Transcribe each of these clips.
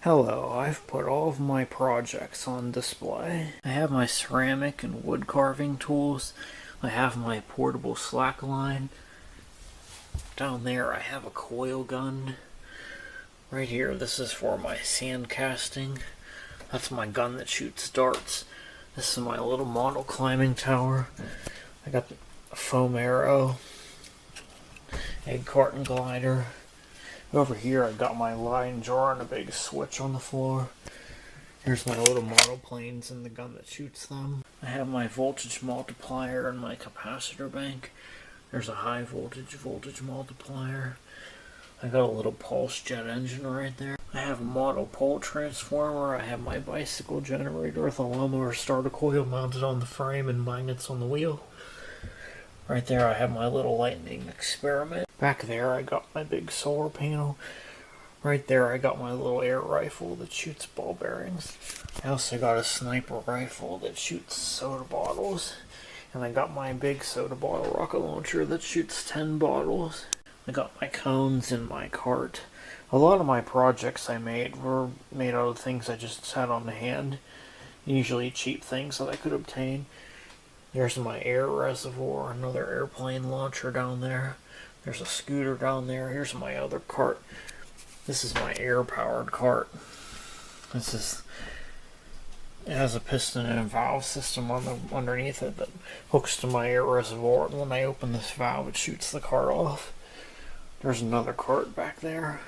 Hello, I've put all of my projects on display. I have my ceramic and wood carving tools. I have my portable slackline. Down there I have a coil gun. Right here, this is for my sand casting. That's my gun that shoots darts. This is my little model climbing tower. I got a foam arrow, egg carton glider. Over here I got my line jar and a big switch on the floor. Here's my little model planes and the gun that shoots them. I have my voltage multiplier and my capacitor bank. There's a high voltage multiplier. I got a little pulse jet engine right there. I have a model pole transformer. I have my bicycle generator with a lawnmower starter coil mounted on the frame and magnets on the wheel. Right there I have my little lightning experiment. Back there I got my big solar panel. Right there I got my little air rifle that shoots ball bearings. I also got a sniper rifle that shoots soda bottles. And I got my big soda bottle rocket launcher that shoots 10 bottles. I got my cones in my cart. A lot of my projects I made were made out of things I just had on hand. Usually cheap things that I could obtain. There's my air reservoir, another airplane launcher down there. There's a scooter down there. Here's my other cart. This is my air-powered cart. It has a piston and a valve system underneath it that hooks to my air reservoir, and when I open this valve, it shoots the cart off. There's another cart back there.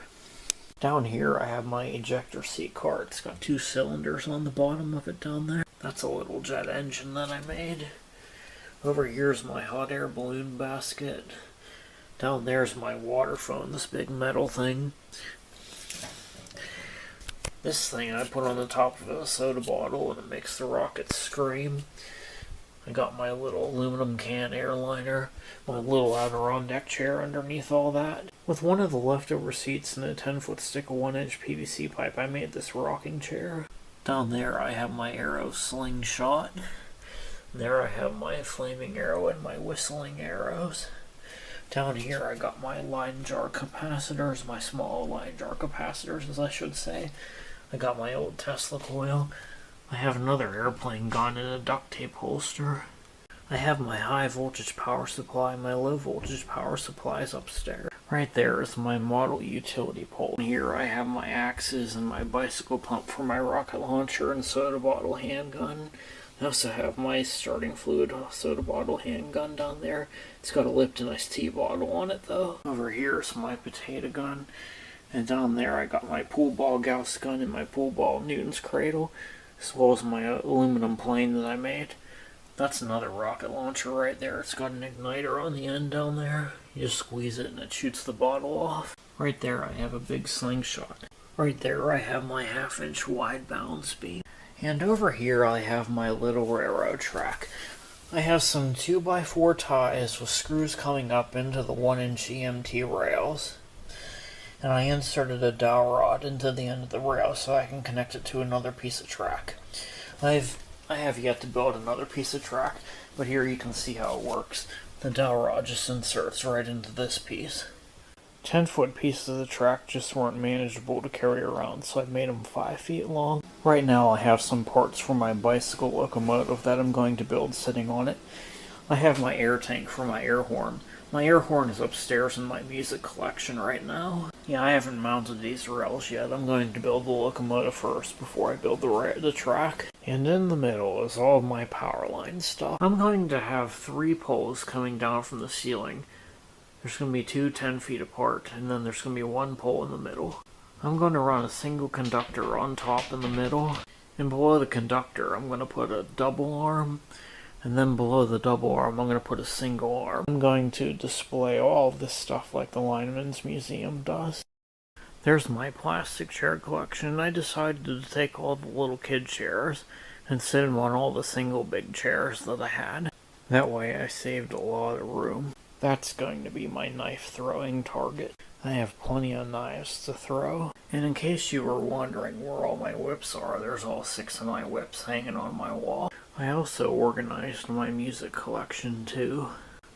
Down here, I have my ejector seat cart. It's got 2 cylinders on the bottom of it down there. That's a little jet engine that I made. Over here's my hot air balloon basket. Down there's my water phone, this big metal thing. This thing I put on the top of a soda bottle and it makes the rockets scream. I got my little aluminum can airliner, my little Adirondack chair underneath all that. With one of the leftover seats and a 10-foot stick of 1-inch PVC pipe, I made this rocking chair. Down there I have my arrow slingshot. There I have my flaming arrow and my whistling arrows. Down here I got my line jar capacitors, my small line jar capacitors as I should say. I got my old Tesla coil. I have another airplane gun in a duct tape holster. I have my high voltage power supply, my low voltage power supplies upstairs. Right there is my model utility pole. Here I have my axes and my bicycle pump for my rocket launcher and soda bottle handgun. I also have my starting fluid soda bottle handgun down there. It's got a Lipton iced tea bottle on it though. Over here is my potato gun. And down there I got my pool ball Gauss gun and my pool ball Newton's cradle. As well as my aluminum plane that I made. That's another rocket launcher right there. It's got an igniter on the end down there. You just squeeze it and it shoots the bottle off. Right there I have a big slingshot. Right there I have my 1/2-inch wide balance beam. And over here I have my little railroad track. I have some 2x4 ties with screws coming up into the 1-inch EMT rails. And I inserted a dowel rod into the end of the rail so I can connect it to another piece of track. I have yet to build another piece of track, but here you can see how it works. The dowel rod just inserts right into this piece. 10-foot pieces of the track just weren't manageable to carry around, so I made them 5 feet long. Right now I have some parts for my bicycle locomotive that I'm going to build sitting on it. I have my air tank for my air horn. My air horn is upstairs in my music collection right now. Yeah, I haven't mounted these rails yet. I'm going to build the locomotive first before I build the track. And in the middle is all of my power line stuff. I'm going to have 3 poles coming down from the ceiling. There's going to be 2 10 feet apart, and then there's going to be 1 pole in the middle. I'm going to run a single conductor on top in the middle, and below the conductor I'm going to put a double arm, and then below the double arm I'm going to put a single arm. I'm going to display all of this stuff like the Lineman's Museum does. There's my plastic chair collection. I decided to take all the little kid chairs and sit them on all the single big chairs that I had. That way I saved a lot of room. That's going to be my knife throwing target. I have plenty of knives to throw. And in case you were wondering where all my whips are, there's all 6 of my whips hanging on my wall. I also organized my music collection too.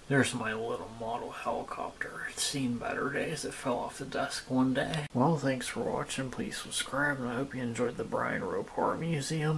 There's my little model helicopter. It's seen better days. It fell off the desk one day. Well, thanks for watching. Please subscribe, and I hope you enjoyed the Bryan Rope Art Museum.